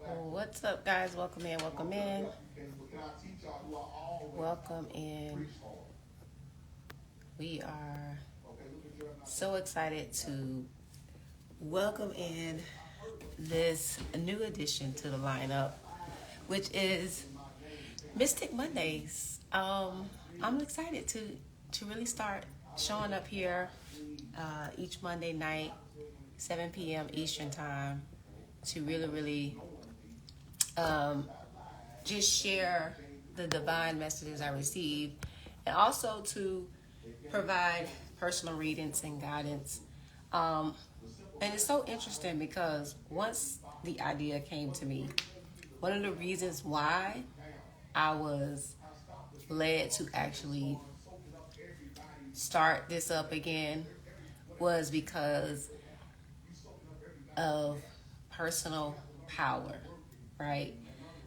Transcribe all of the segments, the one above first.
What's up, guys? Welcome in, welcome in, welcome in. We are so excited to welcome in this new addition to the lineup, which is Mystic Mondays. I'm excited to really start showing up here each Monday night, 7 p.m. Eastern Time, to really just share the divine messages I receive, and also to provide personal readings and guidance. And it's so interesting because once the idea came to me, one of the reasons why I was led to actually start this up again was because of personal power, right?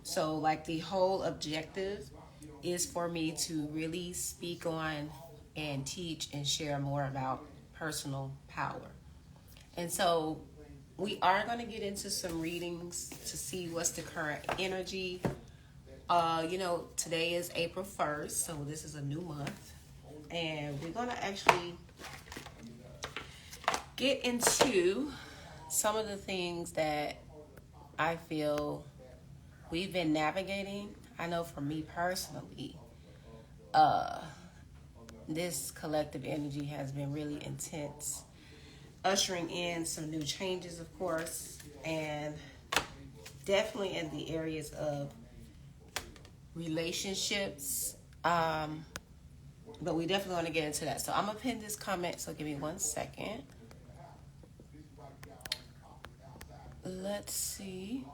So, like, the whole objective is for me to really speak on and teach and share more about personal power. And so, we are going to get into some readings to see what's the current energy. Today is April 1st, so this is a new month. And we're going to actually get into some of the things that I feel we've been navigating. I know for me personally, this collective energy has been really intense, ushering in some new changes, of course, and definitely in the areas of relationships. But we definitely want to get into that. So I'm going to pin this comment, so give me 1 second. Let's see.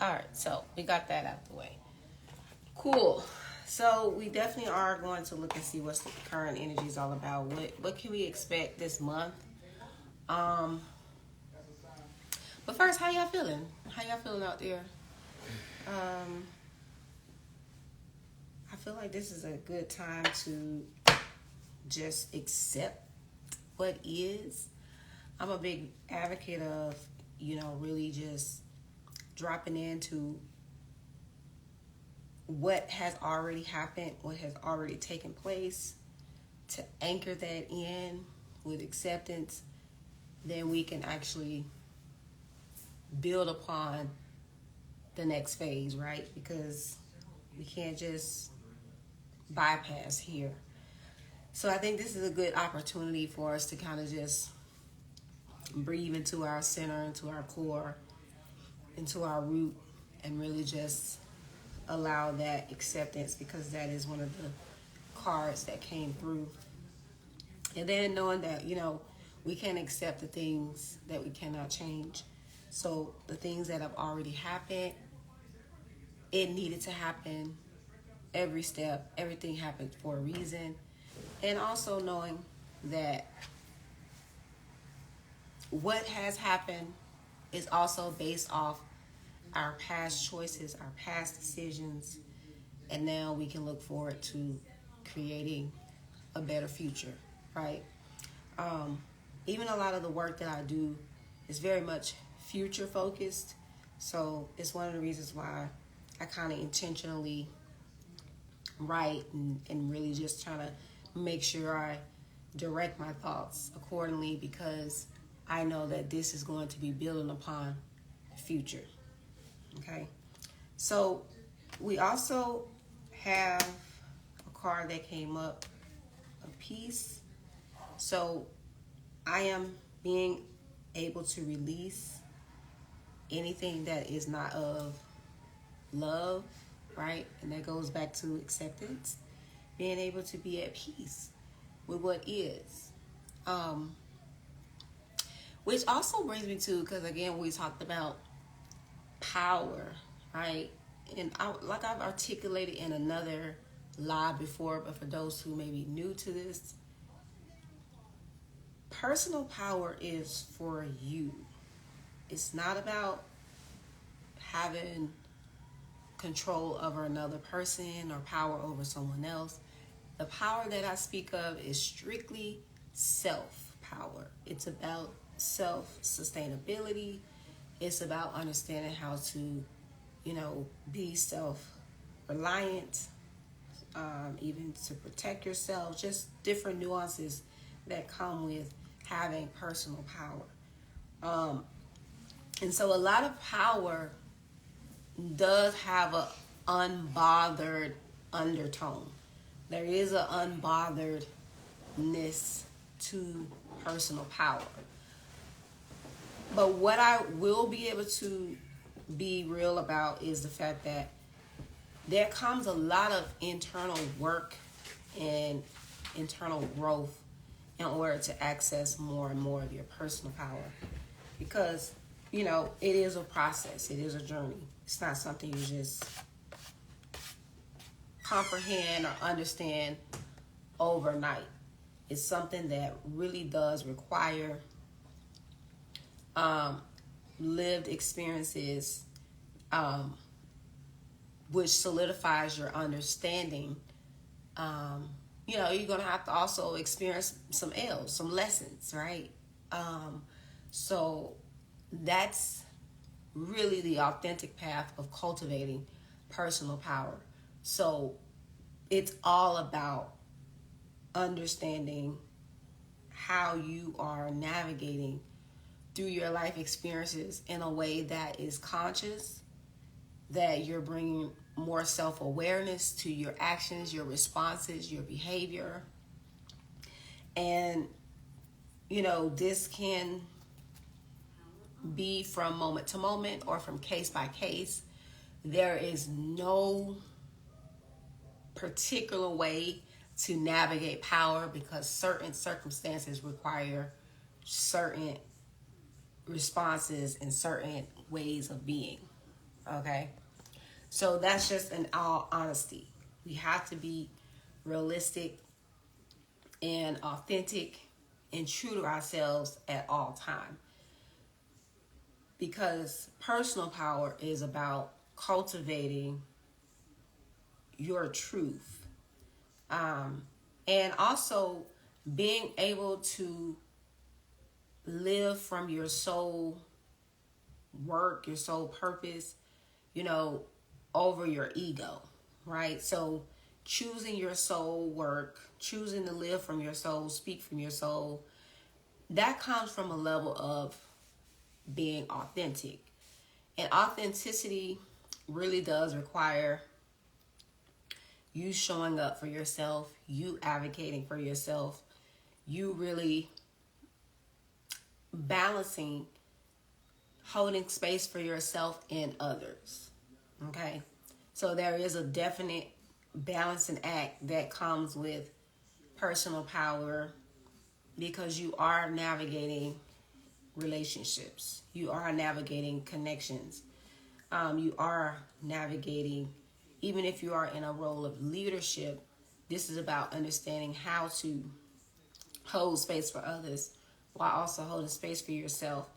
All right, so we got that out the way. Cool. So we definitely are going to look and see what the current energy is all about. What can we expect this month? But first, how y'all feeling? How y'all feeling out there? I feel like this is a good time to just accept what is. I'm a big advocate of, really just dropping into what has already happened, what has already taken place, to anchor that in with acceptance. Then we can actually build upon the next phase, right? Because we can't just bypass here. So I think this is a good opportunity for us to kind of just breathe into our center, into our core, into our root, and really just allow that acceptance, because that is one of the cards that came through. And then knowing that, we can't accept the things that we cannot change. So the things that have already happened, it needed to happen. Every step, everything happened for a reason. And also knowing that what has happened is also based off our past choices, our past decisions, and now we can look forward to creating a better future, right? Even a lot of the work that I do is very much future focused, so it's one of the reasons why I kind of intentionally write and really just trying to make sure I direct my thoughts accordingly, because I know that this is going to be building upon the future. Okay, so we also have a card that came up of peace. So I am being able to release anything that is not of love, right? And that goes back to acceptance. being able to be at peace with what is. Um, which also brings me to, because again, we talked about power, right? And like I've articulated in another live before, but for those who may be new to this, personal power is for you. It's not about having control over another person or power over someone else. The power that I speak of is strictly self power. It's about self sustainability. It's about understanding how to, be self reliant, even to protect yourself, just different nuances that come with having personal power. And so a lot of power does have a unbothered undertone. There is an unbotheredness to personal power. But what I will be able to be real about is the fact that there comes a lot of internal work and internal growth in order to access more and more of your personal power. Because, it is a process. It is a journey. It's not something you just comprehend or understand overnight. It's something that really does require lived experiences, which solidifies your understanding. You're going to have to also experience some L's, some lessons, right? So that's really the authentic path of cultivating personal power. So it's all about understanding how you are navigating through your life experiences in a way that is conscious, that you're bringing more self-awareness to your actions, your responses, your behavior. And, this can be from moment to moment or from case by case. There is no particular way to navigate power because certain circumstances require certain responses and certain ways of being. Okay? So that's just in all honesty. We have to be realistic and authentic and true to ourselves at all time. Because personal power is about cultivating your truth. And also being able to live from your soul work, your soul purpose, over your ego, right? So choosing your soul work, choosing to live from your soul, speak from your soul, that comes from a level of being authentic. And authenticity really does require you showing up for yourself, you advocating for yourself, you really balancing, holding space for yourself and others. Okay? So there is a definite balancing act that comes with personal power because you are navigating relationships. You are navigating connections. You are navigating, even if you are in a role of leadership, this is about understanding how to hold space for others while also holding space for yourself.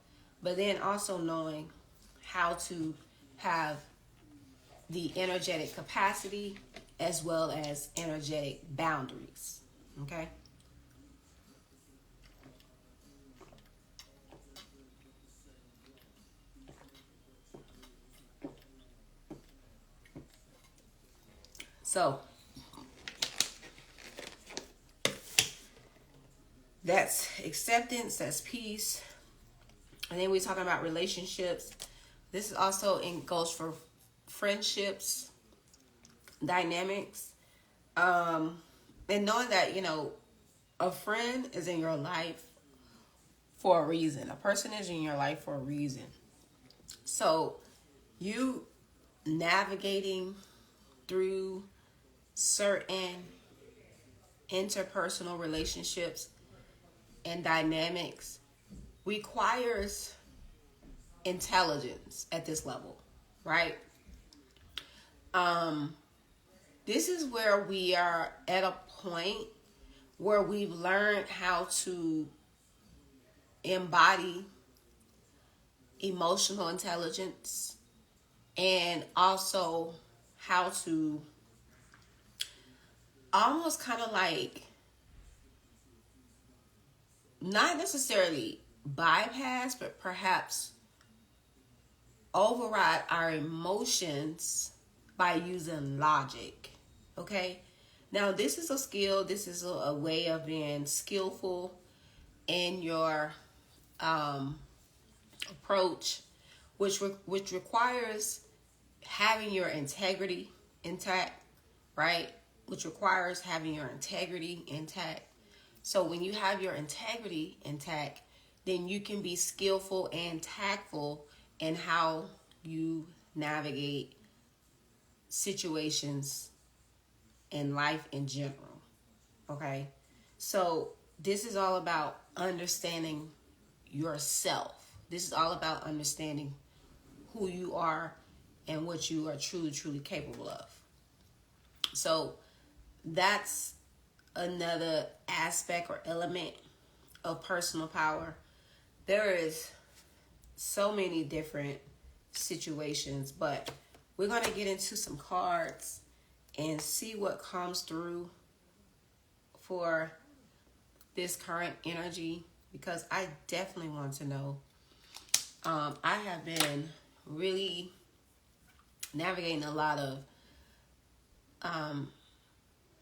But then also knowing how to have the energetic capacity as well as energetic boundaries. Okay? So that's acceptance, that's peace. And then we're talking about relationships. This is also goes for friendships, dynamics, and knowing that a friend is in your life for a reason. A person is in your life for a reason. So you navigating through certain interpersonal relationships and dynamics requires intelligence at this level, right? This is where we are at a point where we've learned how to embody emotional intelligence and also how to almost kind of like not necessarily bypass, but perhaps override our emotions by using logic. Okay? Now, this is a skill, this is a way of being skillful in your approach, which requires having your integrity intact, right? Which requires having your integrity intact. So when you have your integrity intact, then you can be skillful and tactful in how you navigate situations in life in general. Okay? So this is all about understanding yourself. This is all about understanding who you are and what you are truly capable of. So that's another aspect or element of personal power. There is so many different situations, but we're going to get into some cards and see what comes through for this current energy, because I definitely want to know. I have been really navigating a lot of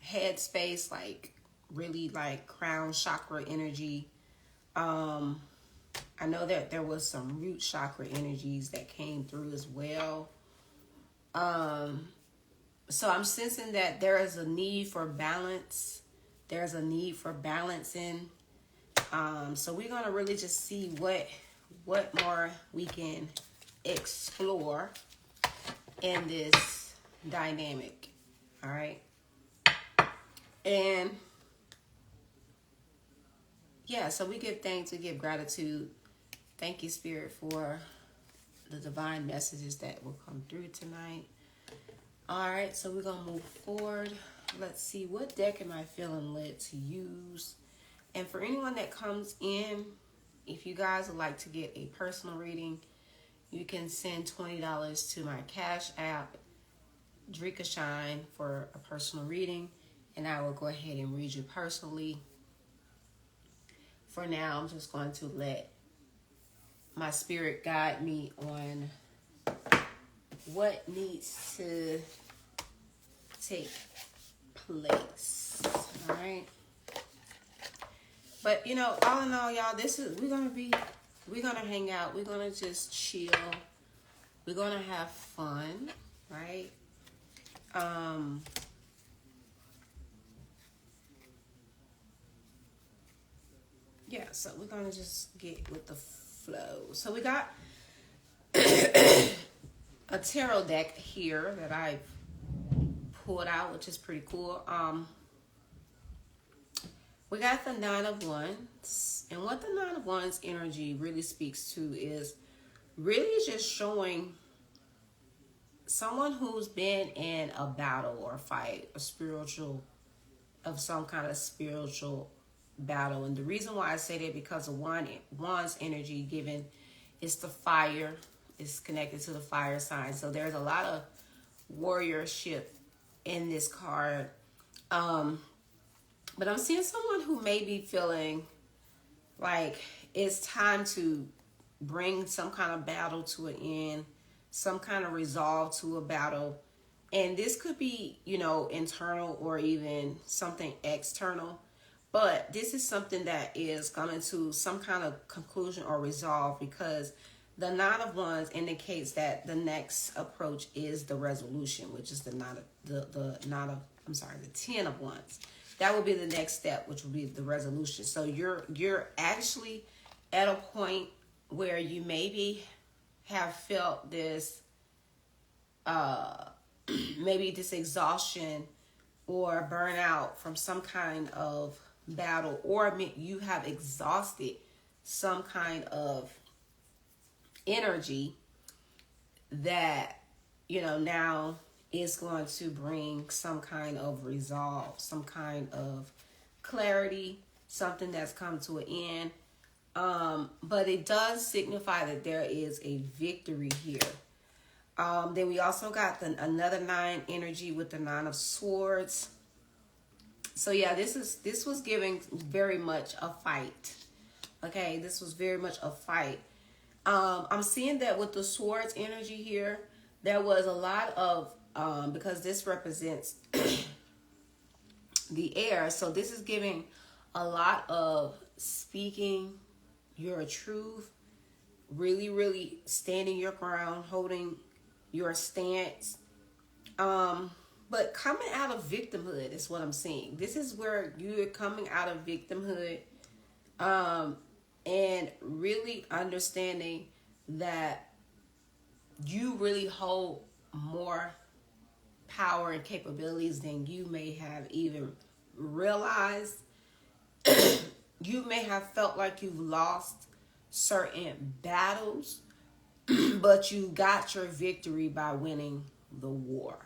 headspace, like really like crown chakra energy. I know that there was some root chakra energies that came through as well. So I'm sensing that there is a need for balance. There's a need for balancing. So we're gonna really just see what more we can explore in this dynamic. All right. And yeah, so we give thanks, we give gratitude. Thank you, Spirit, for the divine messages that will come through tonight. All right, so we're going to move forward. Let's see, what deck am I feeling led to use? And for anyone that comes in, if you guys would like to get a personal reading, you can send $20 to my Cash App, Drika Shine, for a personal reading, and I will go ahead and read you personally. For now, I'm just going to let my spirit guide me on what needs to take place. All right. But you know, all in all, y'all, we're gonna hang out. We're gonna just chill. We're gonna have fun, right? Yeah, so we're gonna just get with the flow. So we got a tarot deck here that I pulled out, which is pretty cool. We got the Nine of Wands, and what the Nine of Wands energy really speaks to is really just showing someone who's been in a battle or a fight, of some kind of spiritual battle. And the reason why I say that, because of Wands energy given, it's the fire. It's connected to the fire sign. So there's a lot of warriorship in this card. But I'm seeing someone who may be feeling like it's time to bring some kind of battle to an end, some kind of resolve to a battle. And this could be, you know, internal or even something external. But this is something that is coming to some kind of conclusion or resolve, because the Nine of Wands indicates that the next approach is the resolution, which is the Ten of Wands. That will be the next step, which will be the resolution. So you're actually at a point where you maybe have felt this maybe this exhaustion or burn out from some kind of battle, or you have exhausted some kind of energy that, now is going to bring some kind of resolve, some kind of clarity, something that's come to an end. But it does signify that there is a victory here. Then we also got another 9 energy with the 9 of Swords. So yeah, this was giving very much a fight. Okay, this was very much a fight. I'm seeing that with the Swords energy here, there was a lot of because this represents the air. So this is giving a lot of speaking your truth, really, really standing your ground, holding your stance. But coming out of victimhood is what I'm seeing. This is where you're coming out of victimhood, and really understanding that you really hold more power and capabilities than you may have even realized. You may have felt like you've lost certain battles, but you got your victory by winning the war.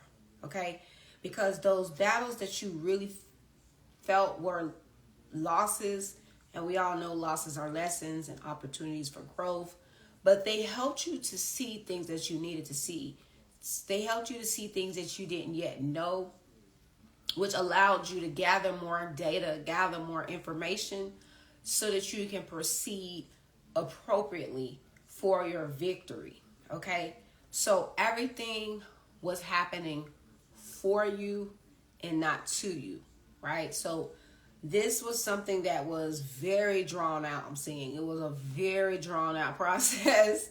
Okay? Because those battles that you really felt were losses, and we all know losses are lessons and opportunities for growth, but they helped you to see things that you needed to see. They helped you to see things that you didn't yet know, which allowed you to gather more data, gather more information, so that you can proceed appropriately for your victory. Okay? So everything was happening for you and not to you, right? So this was something that was very drawn out. I'm seeing it was a very drawn out process,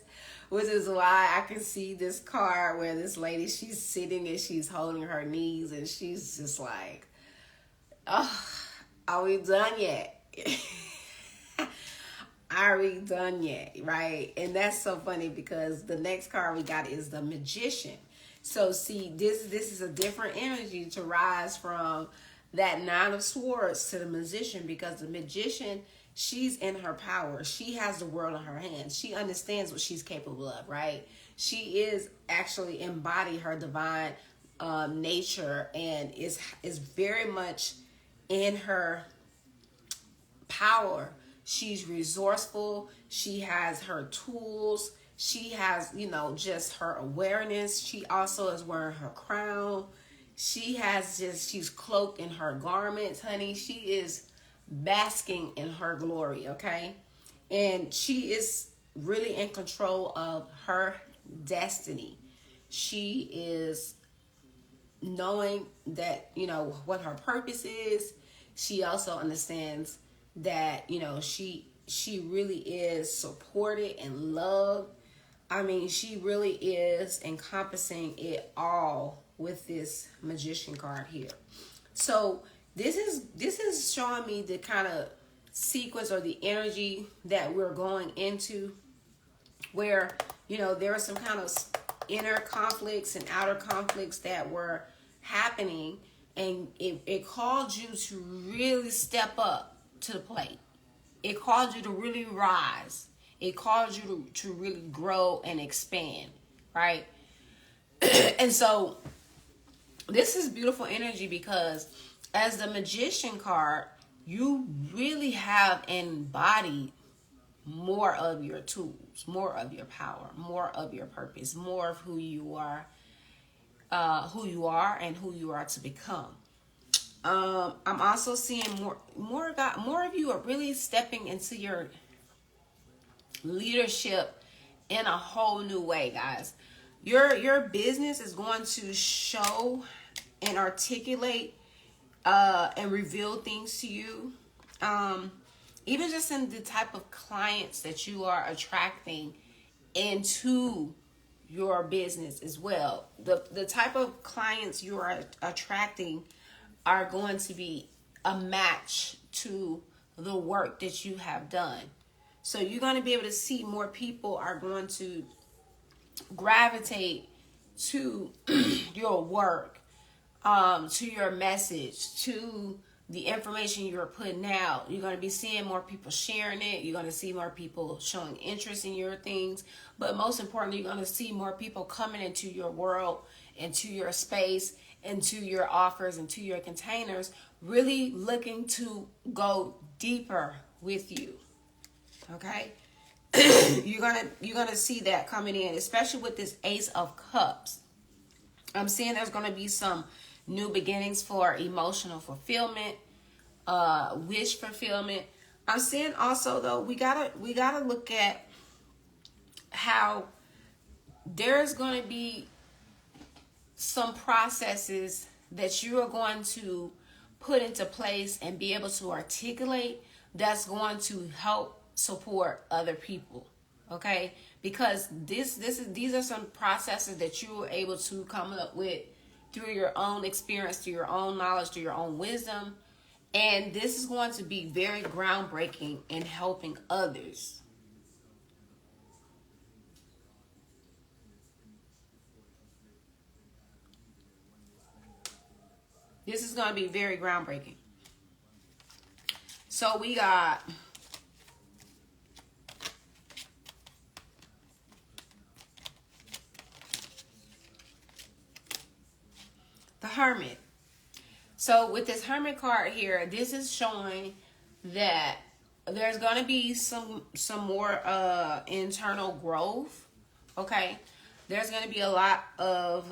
which is why I can see this card where this lady, she's sitting and she's holding her knees and she's just like, oh, are we done yet? Are we done yet? Right? And that's so funny because the next card we got is the Magician. So see, this is a different energy to rise from that 9 of Swords to the Magician, because the Magician, she's in her power. She has the world in her hands. She understands what she's capable of, right? She is actually embody her divine nature, and is very much in her power. She's resourceful. She has her tools. She has, just her awareness. She also is wearing her crown. She's cloaked in her garments, honey. She is basking in her glory, okay? And she is really in control of her destiny. She is knowing that, what her purpose is. She also understands that, she really is supported and loved. I mean, she really is encompassing it all with this Magician card here. So this is showing me the kind of sequence or the energy that we're going into, where, there are some kind of inner conflicts and outer conflicts that were happening, and it called you to really step up to the plate. It called you to really rise. It called you to really grow and expand, right? And so this is beautiful energy, because as the Magician card, you really have embodied more of your tools, more of your power, more of your purpose, more of who you are and who you are to become. I'm also seeing more of you are really stepping into your leadership in a whole new way, guys. Your business is going to show and articulate and reveal things to you. Even just in the type of clients that you are attracting into your business as well. The type of clients you are attracting are going to be a match to the work that you have done. So you're going to be able to see more people are going to gravitate to your work. to your message, to the information you're putting out. You're going to be seeing more people sharing it. You're going to see more people showing interest in your things. But most importantly, you're going to see more people coming into your world, into your space, into your offers, into your containers, really looking to go deeper with you. Okay? you're gonna see that coming in, especially with this Ace of Cups. I'm seeing there's gonna be some new beginnings for emotional fulfillment, wish fulfillment. I'm seeing also though we gotta look at how there's gonna be some processes that you are going to put into place and be able to articulate that's going to help support other people. Okay, because these are some processes that you were able to come up with through your own experience, through your own knowledge, through your own wisdom, and this is going to be very groundbreaking in helping others. This is going to be very groundbreaking. So we got the Hermit. So with this Hermit card here, this is showing that there's going to be some more internal growth. Okay, there's going to be a lot of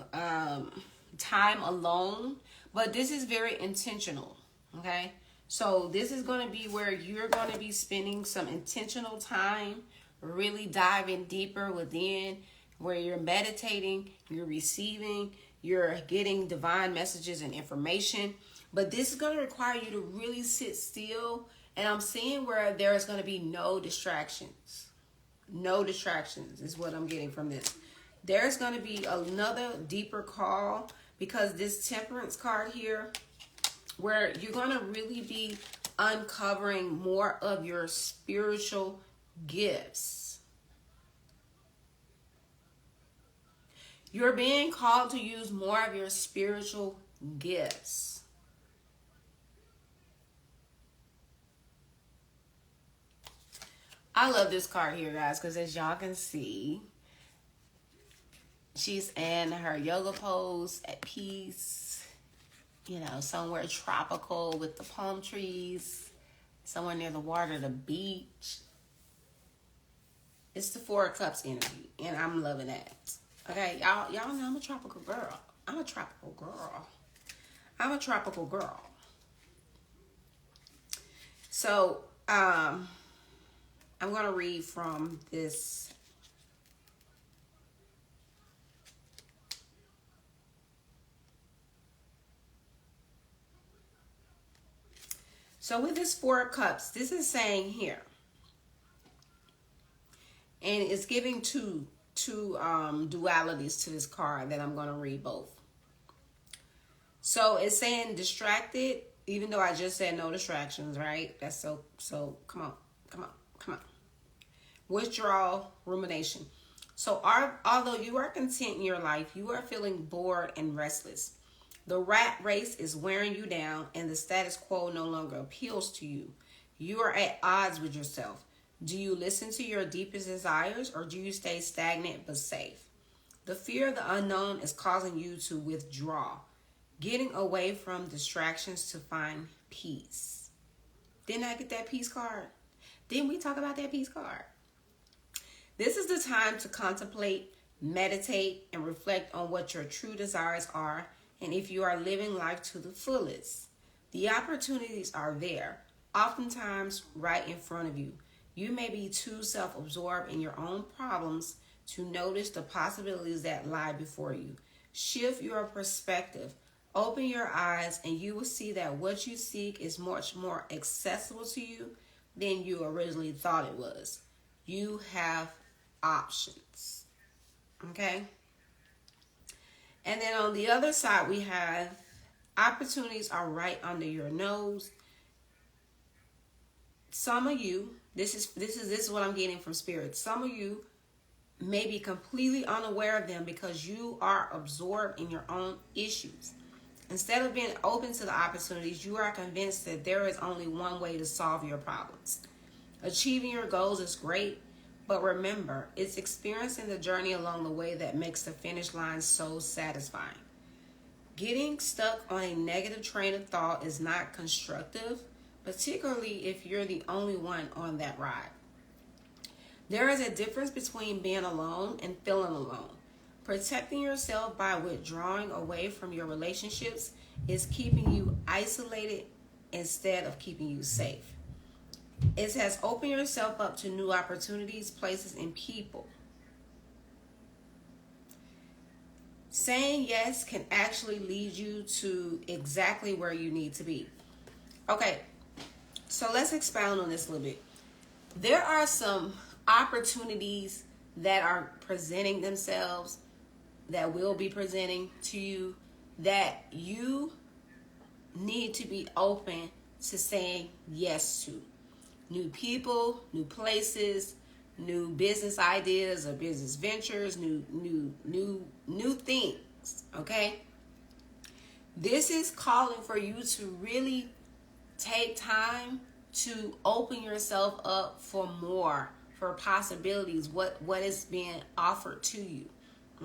time alone, but this is very intentional. Okay, so this is going to be where you're going to be spending some intentional time, really diving deeper within, where you're meditating, you're receiving, you're getting divine messages and information. But this is going to require you to really sit still. And I'm seeing where there's going to be no distractions. No distractions is what I'm getting from this. There's going to be another deeper call, because this Temperance card here, where you're going to really be uncovering more of your spiritual gifts. You're being called to use more of your spiritual gifts. I love this card here, guys, because as y'all can see, she's in her yoga pose at peace, you know, somewhere tropical with the palm trees, somewhere near the water, the beach. It's the Four of Cups energy, and I'm loving that. Okay, y'all know I'm a tropical girl. I'm a tropical girl. So, I'm going to read from this. So with this Four of Cups, this is saying here, and it's giving two dualities to this card that I'm going to read both. So it's saying distracted, even though I just said no distractions, right? That's so come on. Withdrawal, rumination. So although you are content in your life, you are feeling bored and restless. The rat race is wearing you down, and the status quo no longer appeals to you. You are at odds with yourself. Do you listen to your deepest desires, or do you stay stagnant but safe? The fear of the unknown is causing you to withdraw, getting away from distractions to find peace. Didn't I get that peace card? Didn't we talk about that peace card? This is the time to contemplate, meditate, and reflect on what your true desires are, and if you are living life to the fullest. The opportunities are there, oftentimes right in front of you. You may be too self-absorbed in your own problems to notice the possibilities that lie before you. Shift your perspective. Open your eyes, and you will see that what you seek is much more accessible to you than you originally thought it was. You have options. Okay? And then on the other side, we have opportunities are right under your nose. Some of you, this is what I'm getting from Spirit. Some of you may be completely unaware of them because you are absorbed in your own issues. Instead of being open to the opportunities, you are convinced that there is only one way to solve your problems. Achieving your goals is great, but remember, it's experiencing the journey along the way that makes the finish line so satisfying. Getting stuck on a negative train of thought is not constructive, particularly if you're the only one on that ride. There is a difference between being alone and feeling alone. Protecting yourself by withdrawing away from your relationships is keeping you isolated instead of keeping you safe. It says open yourself up to new opportunities, places, and people. Saying yes can actually lead you to exactly where you need to be. Okay, so let's expound on this a little bit. There are some opportunities that are presenting themselves, that will be presenting to you, that you need to be open to saying yes to. New people, new places, new business ideas or business ventures, new things, okay? This is calling for you to really take time to open yourself up for more, for possibilities, what is being offered to you,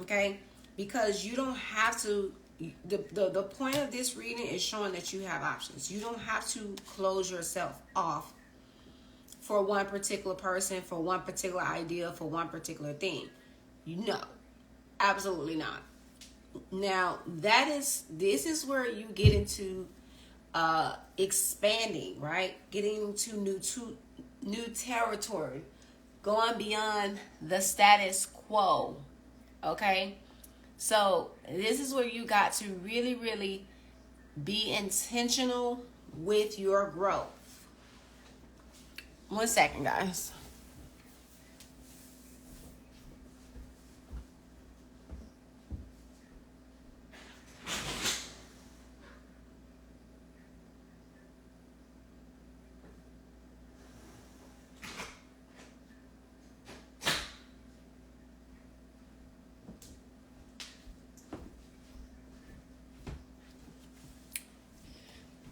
okay? Because you don't have to, the point of this reading is showing that you have options. You don't have to close yourself off for one particular person, for one particular idea, for one particular thing. No, absolutely not. Now, this is where you get into expanding, right? Getting into new territory, going beyond the status quo, okay? So this is where you got to really, really be intentional with your growth. 1 second, guys.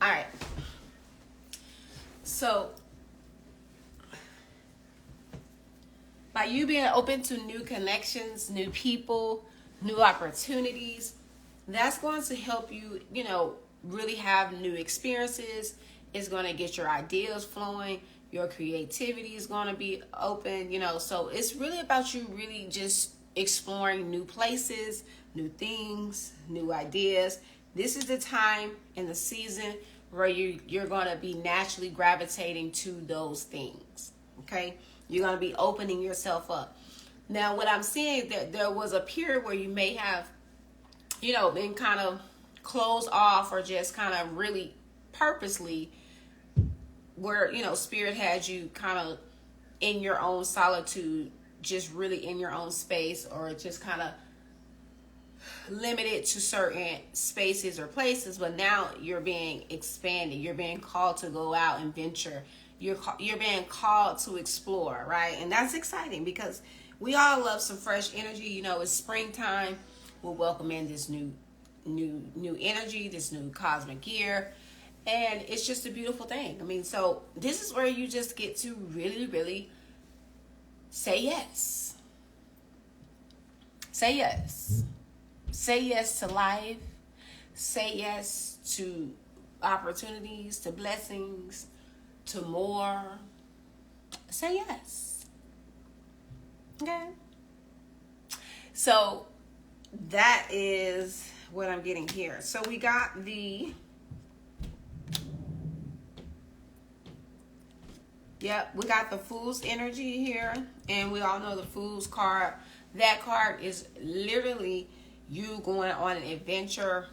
All right. So, by you being open to new connections, new people, new opportunities, that's going to help you, really have new experiences. It's going to get your ideas flowing. Your creativity is going to be open, So it's really about you really just exploring new places, new things, new ideas. This is the time in the season where you're going to be naturally gravitating to those things, okay? You're going to be opening yourself up. Now, what I'm seeing, that there was a period where you may have, been kind of closed off, or just kind of really purposely, where, Spirit had you kind of in your own solitude, just really in your own space, or just kind of limited to certain spaces or places. But now you're being expanded. You're being called to go out and venture. You're being called to explore, right? And that's exciting, because we all love some fresh energy. It's springtime. We'll welcome in this new energy, this new cosmic year, and it's just a beautiful thing. So this is where you just get to really, really say yes. Say yes. Say yes to life. Say yes to opportunities, to blessings, to more. Say yes. Okay? So that is what I'm getting here. So we got we got the Fool's energy here, and we all know the Fool's card. That card is literally you going on an adventure.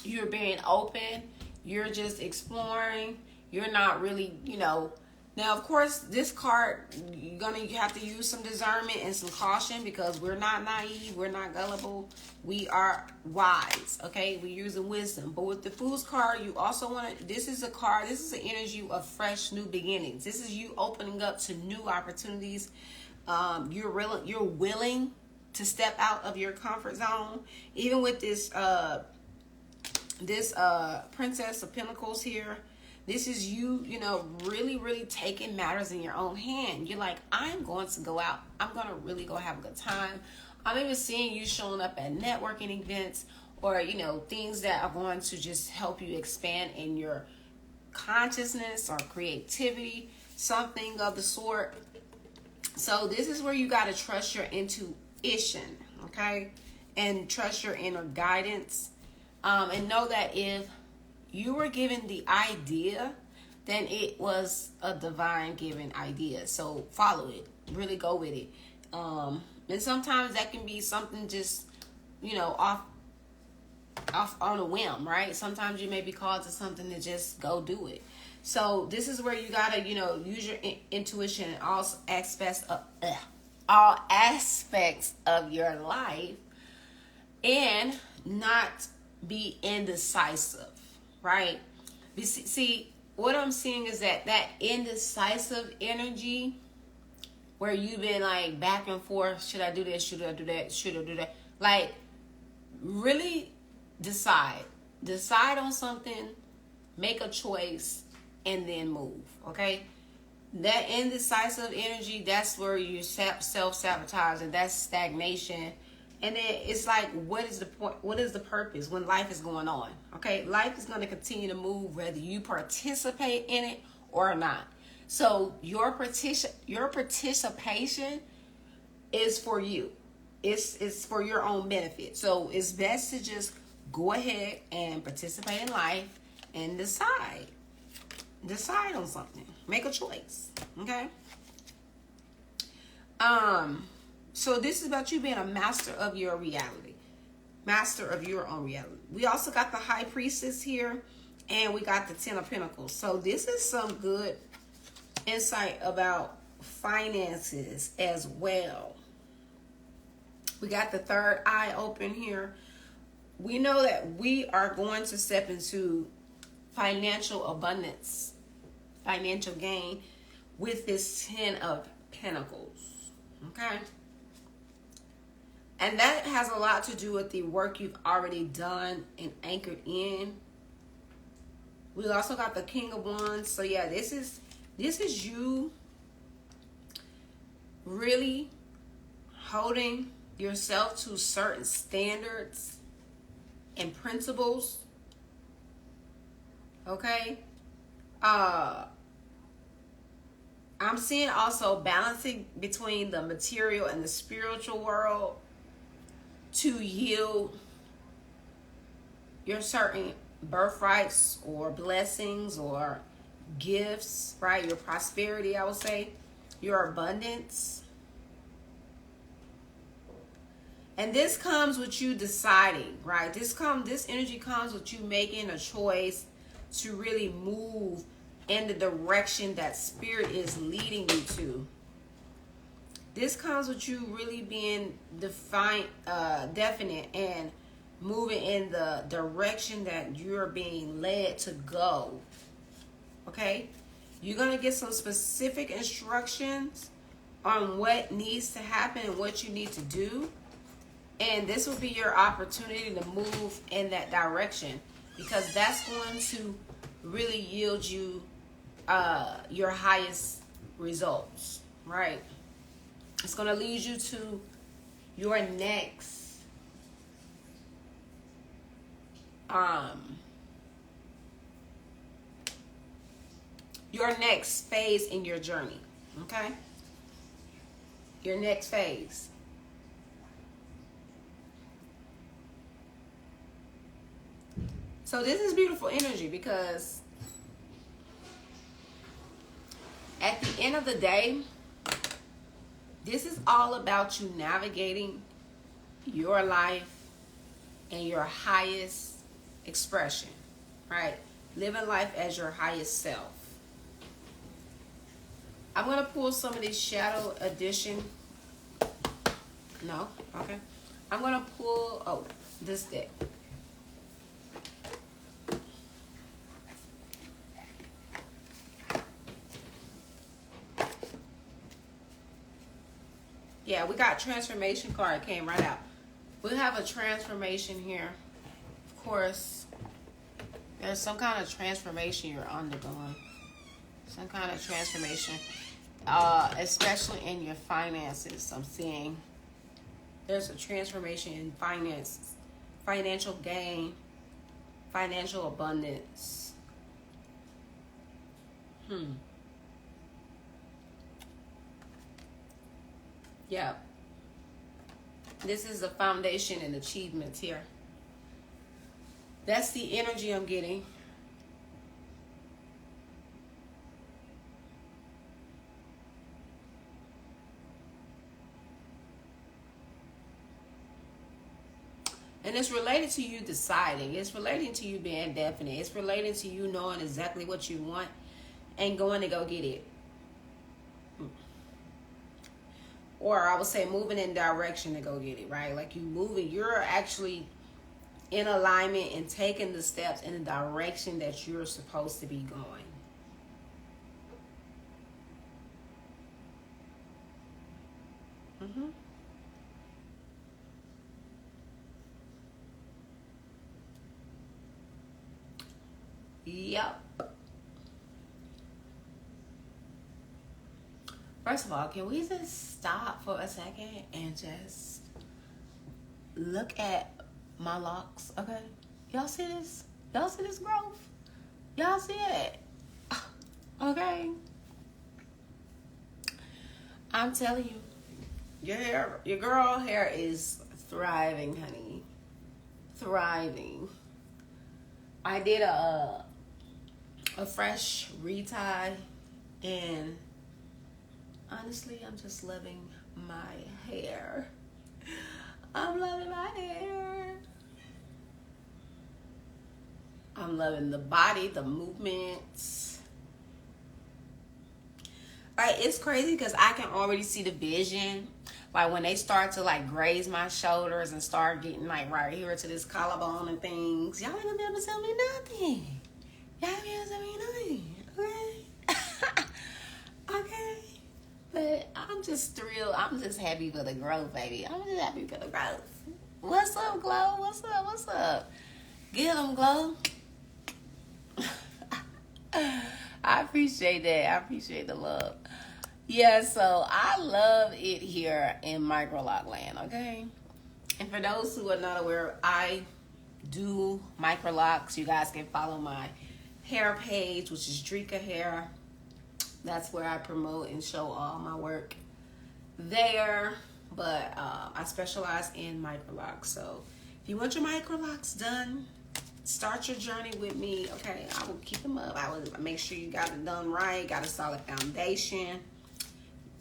You're being open. You're just exploring. You're not really, Now, of course, this card, you have to use some discernment and some caution, because we're not naive. We're not gullible. We are wise, okay? We're using wisdom. But with the Fool's card, you also this is an energy of fresh new beginnings. This is you opening up to new opportunities. You're willing to step out of your comfort zone. Even with this This Princess of Pentacles here, this is you, you know, really, really taking matters in your own hand. You're like, I'm going to go out. I'm going to really go have a good time. I'm even seeing you showing up at networking events, or, you know, things that are going to just help you expand in your consciousness or creativity, something of the sort. So this is where you got to trust your intuition, okay? And trust your inner guidance. And know that if you were given the idea, then it was a divine given idea. So follow it. Really go with it. And sometimes that can be something just, you know, off on a whim, right? Sometimes you may be called to something to just go do it. So this is where you gotta, you know, use your intuition in all aspects of your life, and not be indecisive, right? See, what I'm seeing is that indecisive energy, where you've been like back and forth, should I do this, should I do that, should I do that? Like, really decide on something, make a choice, and then move, okay? That indecisive energy, that's where you self-sabotage, and that's stagnation. And then it's like, what is the point? What is the purpose when life is going on? Okay, life is going to continue to move whether you participate in it or not. So your participation is for you. It's for your own benefit. So it's best to just go ahead and participate in life and decide on something. Make a choice. Okay. So this is about you being a master of your reality. Master of your own reality. We also got the High Priestess here, and we got the Ten of Pentacles. So this is some good insight about finances as well. We got the third eye open here. We know that we are going to step into financial abundance, financial gain with this Ten of Pentacles. Okay? And that has a lot to do with the work you've already done and anchored in. We also got the King of Wands. So yeah, this is you really holding yourself to certain standards and principles. Okay? I'm seeing also balancing between the material and the spiritual world to yield your certain birthrights or blessings or gifts, right? Your prosperity, I would say, your abundance. And this comes with you deciding, right? This energy comes with you making a choice to really move in the direction that Spirit is leading you to. This comes with you really being definite and moving in the direction that you're being led to go. Okay? You're going to get some specific instructions on what needs to happen and what you need to do. And this will be your opportunity to move in that direction, because that's going to really yield you your highest results, right? It's going to lead you to your next phase in your journey. Okay? Your next phase. So this is beautiful energy, because at the end of the day, this is all about you navigating your life and your highest expression, right? Living life as your highest self. I'm going to pull some of these Shadow Edition. No? Okay. I'm going to pull, this deck. Yeah, we got transformation card. It came right out. We'll have a transformation here. Of course, There's some kind of transformation you're undergoing. Some kind of transformation. Especially in your finances, I'm seeing. There's a transformation in finance, financial gain, financial abundance. Yeah. This is the foundation and achievements here. That's the energy I'm getting. And it's related to you deciding. It's relating to you being definite. It's related to you knowing exactly what you want and going to go get it. Or I would say moving in direction to go get it, right? Like you moving, you're actually in alignment and taking the steps in the direction that you're supposed to be going. Yep. First of all, can we just stop for a second and just look at my locks, okay? Y'all see this? Y'all see this growth? Y'all see it? Okay. I'm telling you, your girl hair is thriving, honey. Thriving. I did a fresh retie, and honestly, I'm just loving my hair. I'm loving my hair. I'm loving the body, the movements. Like, it's crazy because I can already see the vision. Like, when they start to, like, graze my shoulders and start getting, like, right here to this collarbone and things. Y'all ain't gonna be able to tell me nothing. Y'all ain't gonna be able to tell me nothing. Okay? Okay? But I'm just thrilled. I'm just happy for the growth, baby. I'm just happy for the growth. What's up, Glow? What's up? What's up? Get them, Glow. I appreciate that. I appreciate the love. Yeah, so I love it here in Microlock land, okay? And for those who are not aware, I do microlocks. You guys can follow my hair page, which is Drika Hair. That's where I promote and show all my work there. But I specialize in microlocks. So if you want your microlocks done, start your journey with me, okay? I will keep them up. I will make sure you got it done right, got a solid foundation,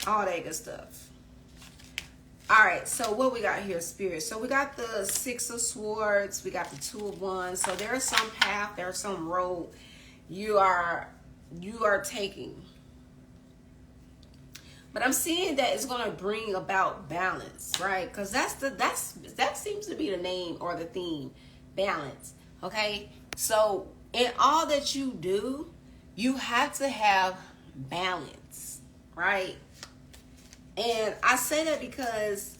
all that good stuff. All right, so what we got here, Spirit? So we got the Six of Swords, we got the Two of Wands. So there's some path, there's some road you are taking. But I'm seeing that it's gonna bring about balance, right? Because that seems to be the name or the theme, balance. Okay, so in all that you do, you have to have balance, right? And I say that because,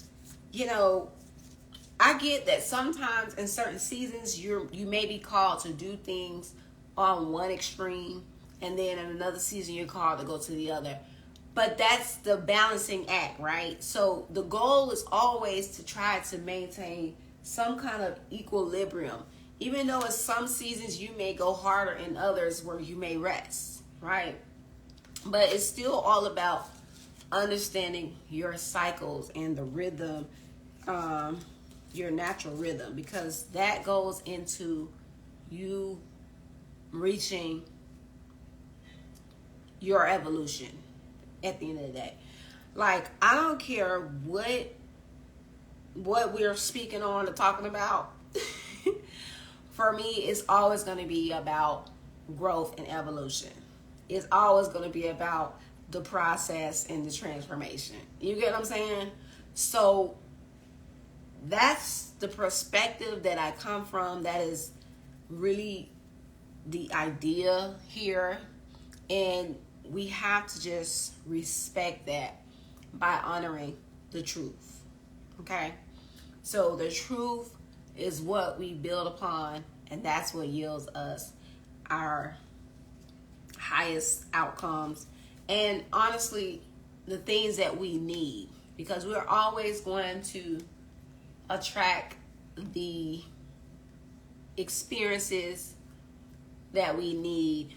you know, I get that sometimes in certain seasons you may be called to do things on one extreme, and then in another season you're called to go to the other. But that's the balancing act, right? So the goal is always to try to maintain some kind of equilibrium. Even though in some seasons you may go harder in others where you may rest, right? But it's still all about understanding your cycles and the rhythm, your natural rhythm, because that goes into you reaching your evolution at the end of the day. Like, I don't care what we're speaking on or talking about. For me, it's always going to be about growth and evolution. It's always going to be about the process and the transformation. You get what I'm saying? So that's the perspective that I come from. That is really the idea here. And we have to just respect that by honoring the truth. Okay? So the truth is what we build upon, and that's what yields us our highest outcomes, and honestly, the things that we need, because we're always going to attract the experiences that we need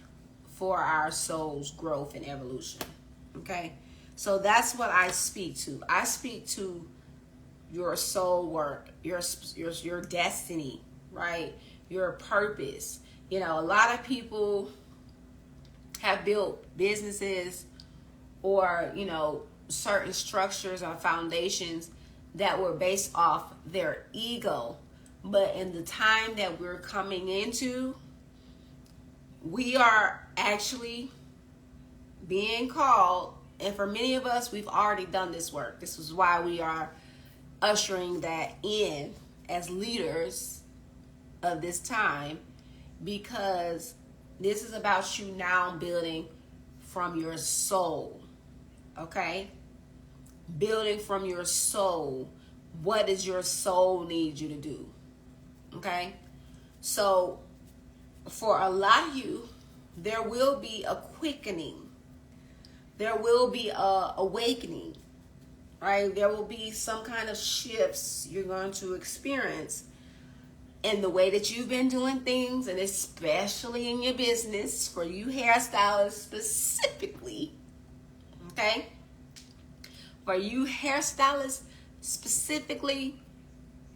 for our soul's growth and evolution. Okay, so that's what I speak to. I speak to your soul work, your destiny, right? Your purpose. You know, a lot of people have built businesses or, you know, certain structures or foundations that were based off their ego. But in the time that we're coming into, we are actually being called, and for many of us, we've already done this work. This is why we are ushering that in as leaders of this time, because this is about you now building from your soul. Okay? Building from your soul. What does your soul need you to do? Okay? So, for a lot of you, there will be a quickening. There will be a awakening. Right? There will be some kind of shifts you're going to experience in the way that you've been doing things, and especially in your business, for you hairstylists specifically. Okay? For you hairstylists specifically,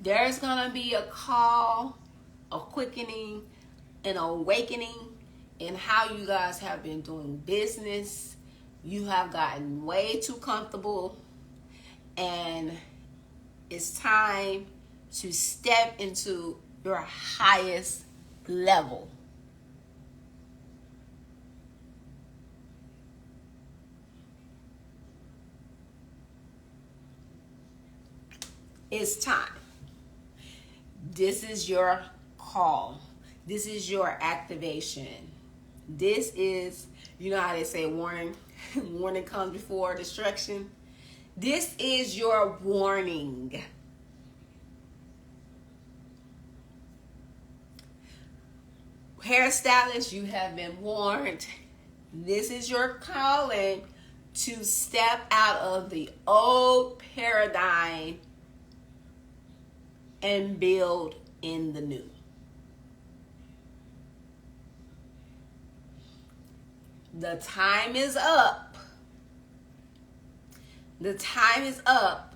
there's going to be a call, a quickening, an awakening in how you guys have been doing business. You have gotten way too comfortable, and it's time to step into your highest level. It's time. This is your call. This is your activation. This is, you know how they say warning, warning comes before destruction. This is your warning. Hairstylists, you have been warned. This is your calling to step out of the old paradigm and build in the new. The time is up. The time is up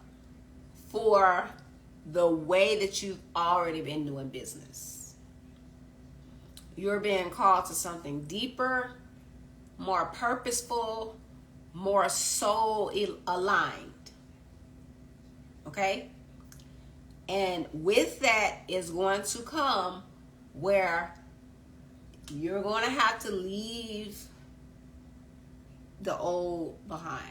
for the way that you've already been doing business. You're being called to something deeper, more purposeful, more soul aligned. Okay? And with that is going to come where you're going to have to leave the old behind.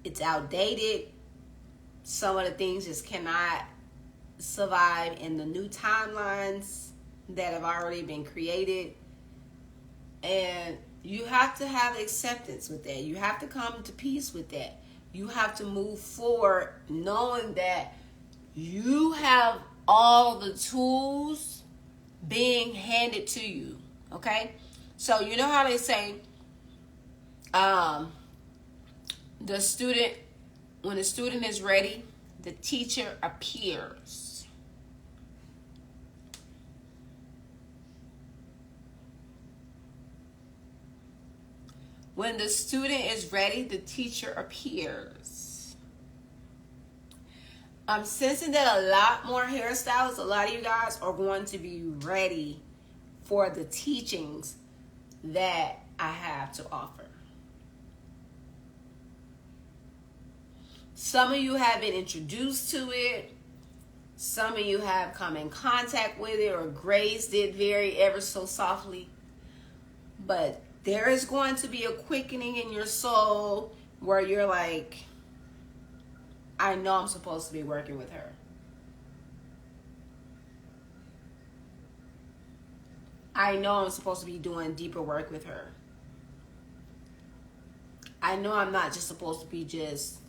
It's outdated. Some of the things just cannot survive in the new timelines that have already been created. And you have to have acceptance with that. You have to come to peace with that. You have to move forward knowing that you have all the tools being handed to you. Okay? So you know how they say the student, when the student is ready, the teacher appears. When the student is ready, the teacher appears. I'm sensing that a lot more hairstylists, a lot of you guys are going to be ready for the teachings that I have to offer. Some of you have been introduced to it. Some of you have come in contact with it or grazed it very ever so softly. But there is going to be a quickening in your soul where you're like, I know I'm supposed to be working with her. I know I'm supposed to be doing deeper work with her. I know I'm not just supposed to be just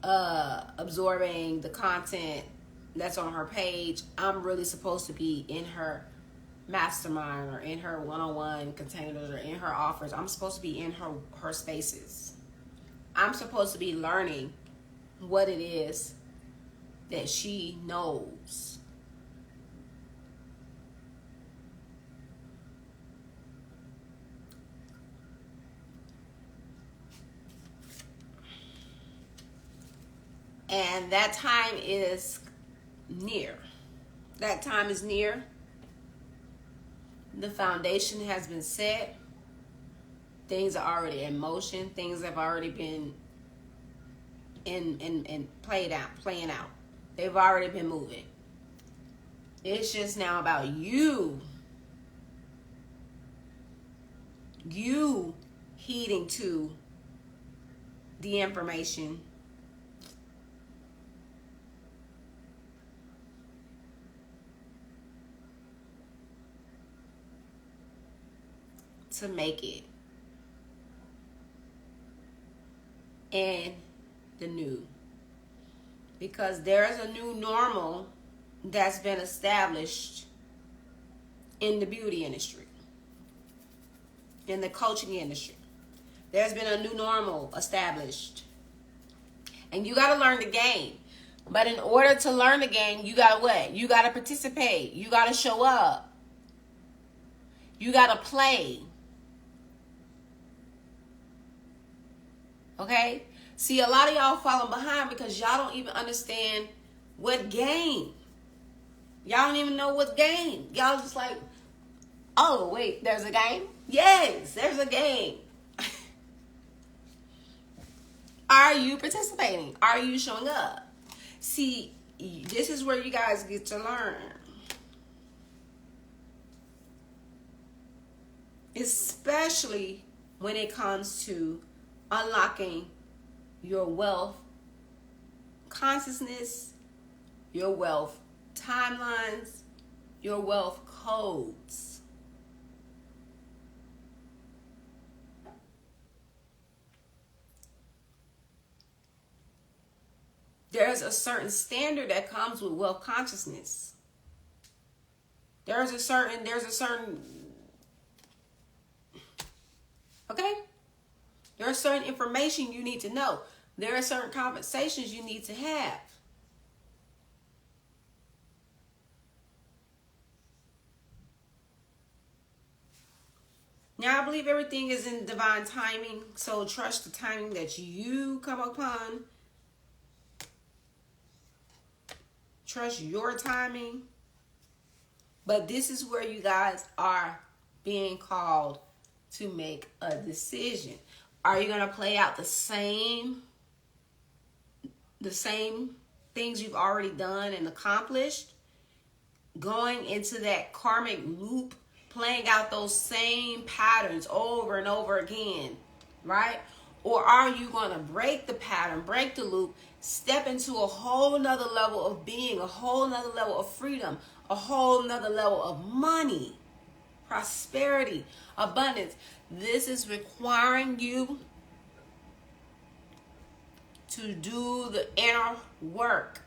absorbing the content that's on her page, I'm really supposed to be in her mastermind or in her one-on-one containers or in her offers. I'm supposed to be in her spaces. I'm supposed to be learning what it is that she knows. And that time is near. That time is near. The foundation has been set. Things are already in motion. Things have already been playing out. They've already been moving. It's just now about you heeding to the information, to make it in the new. Because there's a new normal that's been established in the beauty industry, in the coaching industry. There's been a new normal established. And you got to learn the game. But in order to learn the game, you got to what? You got to participate. You got to show up. You got to play. Okay? See, a lot of y'all falling behind because y'all don't even understand what game. Y'all don't even know what game. Y'all just like, oh, wait, there's a game? Yes, there's a game. Are you participating? Are you showing up? See, this is where you guys get to learn. Especially when it comes to unlocking your wealth consciousness, your wealth timelines, your wealth codes. There's a certain standard that comes with wealth consciousness. There's a certain okay? There's certain information you need to know. There are certain conversations you need to have. Now, I believe everything is in divine timing, so trust the timing that you come upon. Trust your timing. But this is where you guys are being called to make a decision. Are you going to play out the same things you've already done and accomplished? Going into that karmic loop, playing out those same patterns over and over again, right? Or are you going to break the pattern, break the loop, step into a whole nother level of being, a whole nother level of freedom, a whole nother level of money, prosperity, abundance? This is requiring you to do the inner work,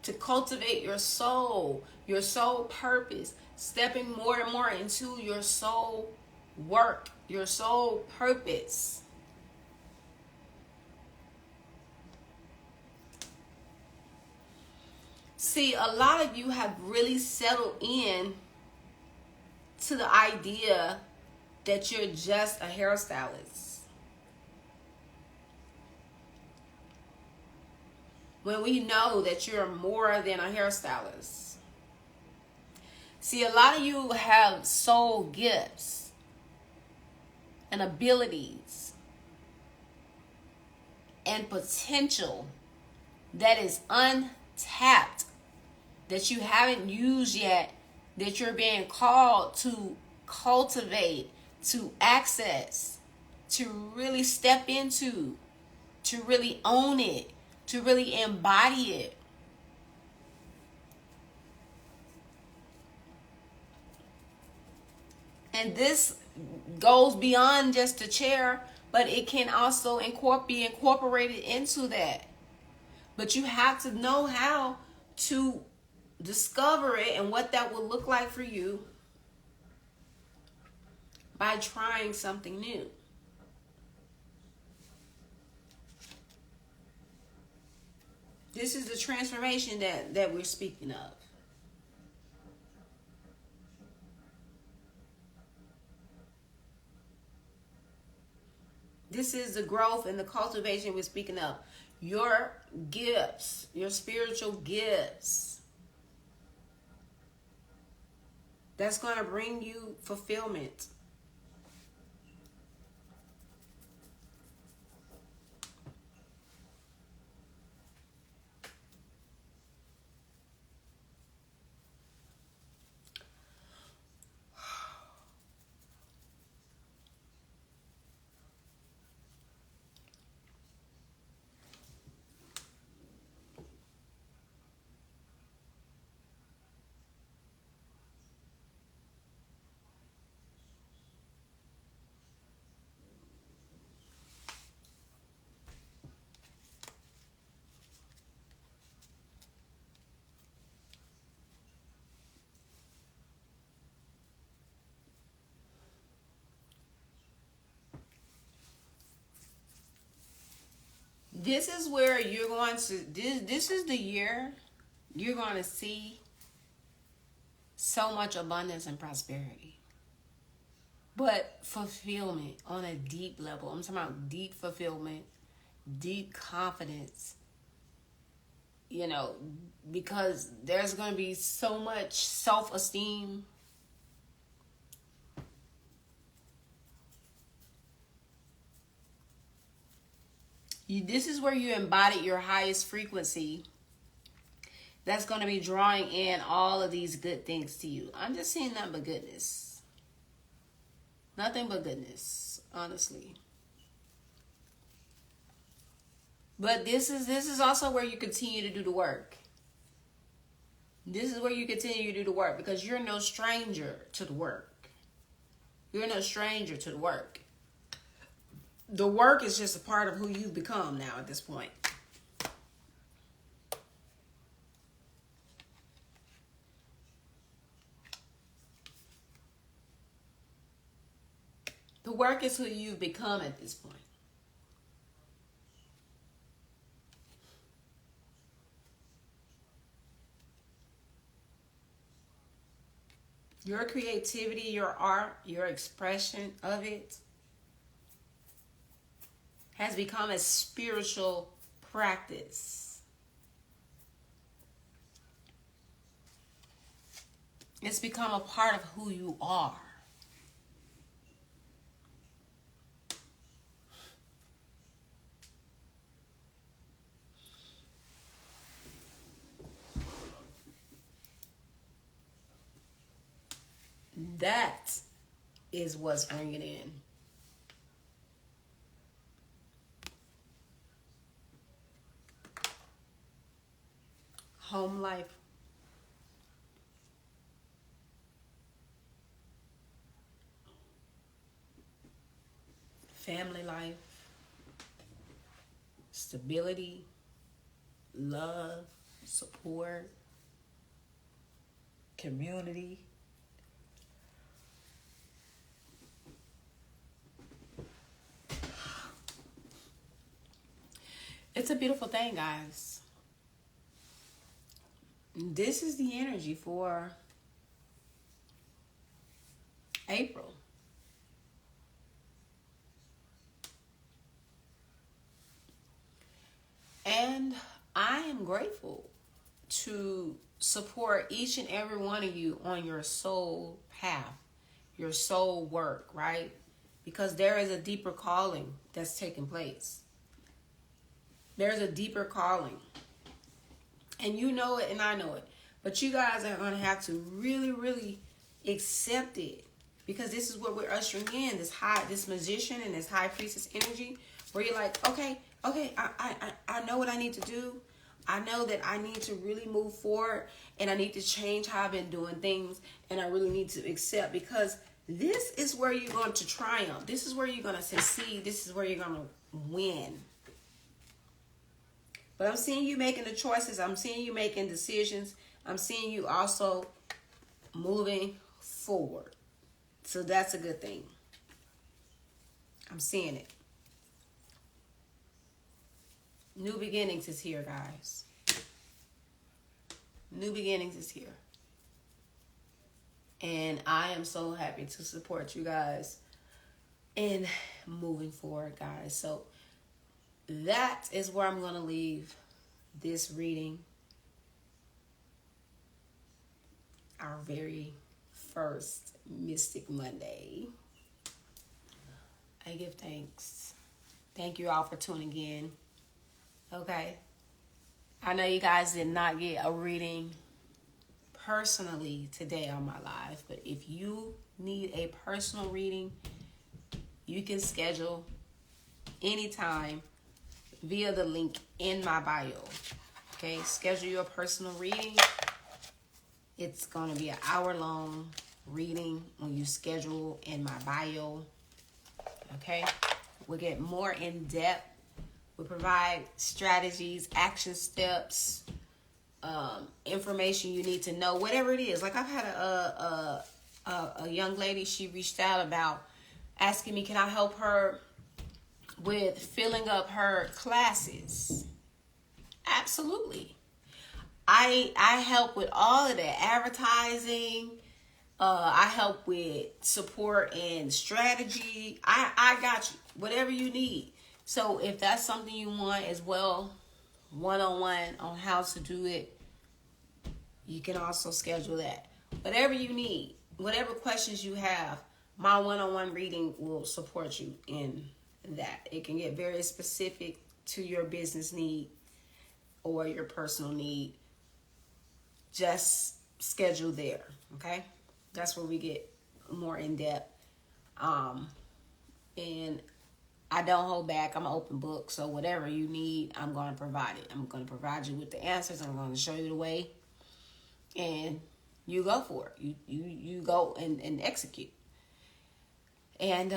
to cultivate your soul purpose, stepping more and more into your soul work, your soul purpose. See, a lot of you have really settled in to the idea that you're just a hairstylist, when we know that you're more than a hairstylist. See, a lot of you have soul gifts and abilities and potential that is untapped, that you haven't used yet, that you're being called to cultivate, to access, to really step into, to really own it, to really embody it. And this goes beyond just a chair, but it can also be incorporated into that. But you have to know how to discover it and what that will look like for you by trying something new. This is the transformation that we're speaking of. This is the growth and the cultivation we're speaking of. Your gifts, your spiritual gifts. That's going to bring you fulfillment. This is where you're going to, this is the year you're going to see so much abundance and prosperity. But fulfillment on a deep level. I'm talking about deep fulfillment, deep confidence. You know, because there's going to be so much self-esteem. This is where you embody your highest frequency. That's going to be drawing in all of these good things to you. I'm just seeing nothing but goodness. Nothing but goodness, honestly. But this is also where you continue to do the work. This is where you continue to do the work, because you're no stranger to the work. You're no stranger to the work. The work is just a part of who you've become now at this point. The work is who you've become at this point. Your creativity, your art, your expression of it has become a spiritual practice. It's become a part of who you are. That is what's bringing in. Home life. Family life. Stability. Love. Support. Community. It's a beautiful thing, guys. This is the energy for April. And I am grateful to support each and every one of you on your soul path, your soul work, right? Because there is a deeper calling that's taking place. There's a deeper calling. And you know it and I know it. But you guys are going to have to really, really accept it. Because this is what we're ushering in. This magician and this high priestess energy. Where you're like, okay, I know what I need to do. I know that I need to really move forward. And I need to change how I've been doing things. And I really need to accept. Because this is where you're going to triumph. This is where you're going to succeed. This is where you're going to win. But I'm seeing you making the choices. I'm seeing you making decisions. I'm seeing you also moving forward. So that's a good thing. I'm seeing it. New beginnings is here, guys. New beginnings is here. And I am so happy to support you guys in moving forward, guys. So that is where I'm going to leave this reading. Our very first Mystic Monday. I give thanks. Thank you all for tuning in. Okay. I know you guys did not get a reading personally today on my live, but if you need a personal reading, you can schedule anytime via the link in my bio. Okay, schedule your personal reading. It's going to be an hour-long reading when you schedule in my bio. Okay, we'll get more in depth. We provide strategies, action steps, information you need to know, whatever it is. Like I've had a young lady, she reached out about asking me, can I help her with filling up her classes? Absolutely. I help with all of that, advertising. I help with support and strategy. I got you, whatever you need. So if that's something you want as well, one-on-one on how to do it, you can also schedule that. Whatever you need, whatever questions you have, my one-on-one reading will support you in that. It can get very specific to your business need or your personal need. Just schedule there, okay? That's where we get more in depth. And I don't hold back. I'm an open book. So whatever you need, I'm going to provide it. I'm going to provide you with the answers. I'm going to show you the way. And you go for it. You go and execute. And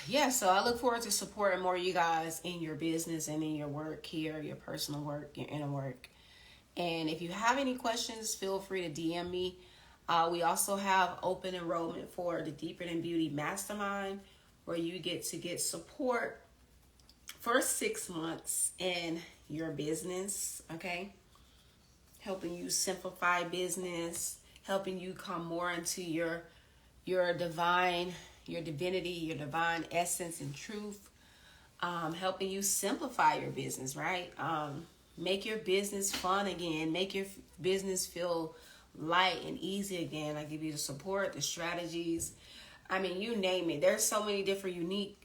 yeah, so I look forward to supporting more of you guys in your business and in your work here, your personal work, your inner work. And if you have any questions, feel free to DM me. We also have open enrollment for the Deeper Than Beauty Mastermind, where you get to get support for 6 months in your business, okay? Helping you simplify business, helping you come more into your divine, your divinity, your divine essence and truth, helping you simplify your business, right? Make your business fun again, make your business feel light and easy again. I give you the support, the strategies. I mean, you name it. There's so many different unique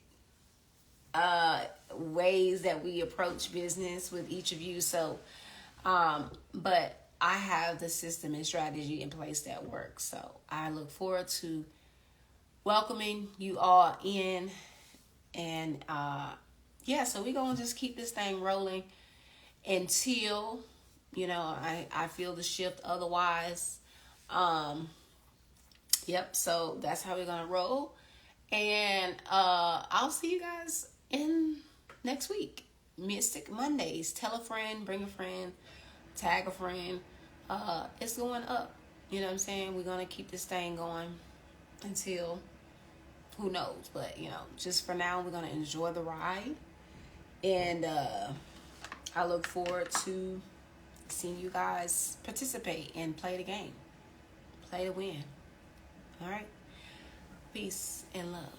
ways that we approach business with each of you. So, but I have the system and strategy in place that works. So I look forward to welcoming you all in. And yeah, so we're going to just keep this thing rolling until, you know, I feel the shift otherwise. Yep, so that's how we're going to roll. And I'll see you guys in next week. Mystic Mondays. Tell a friend, bring a friend, tag a friend. It's going up. You know what I'm saying? We're going to keep this thing going until who knows. But, you know, just for now, we're going to enjoy the ride. And I look forward to seeing you guys participate and play the game. Play to win. All right? Peace and love.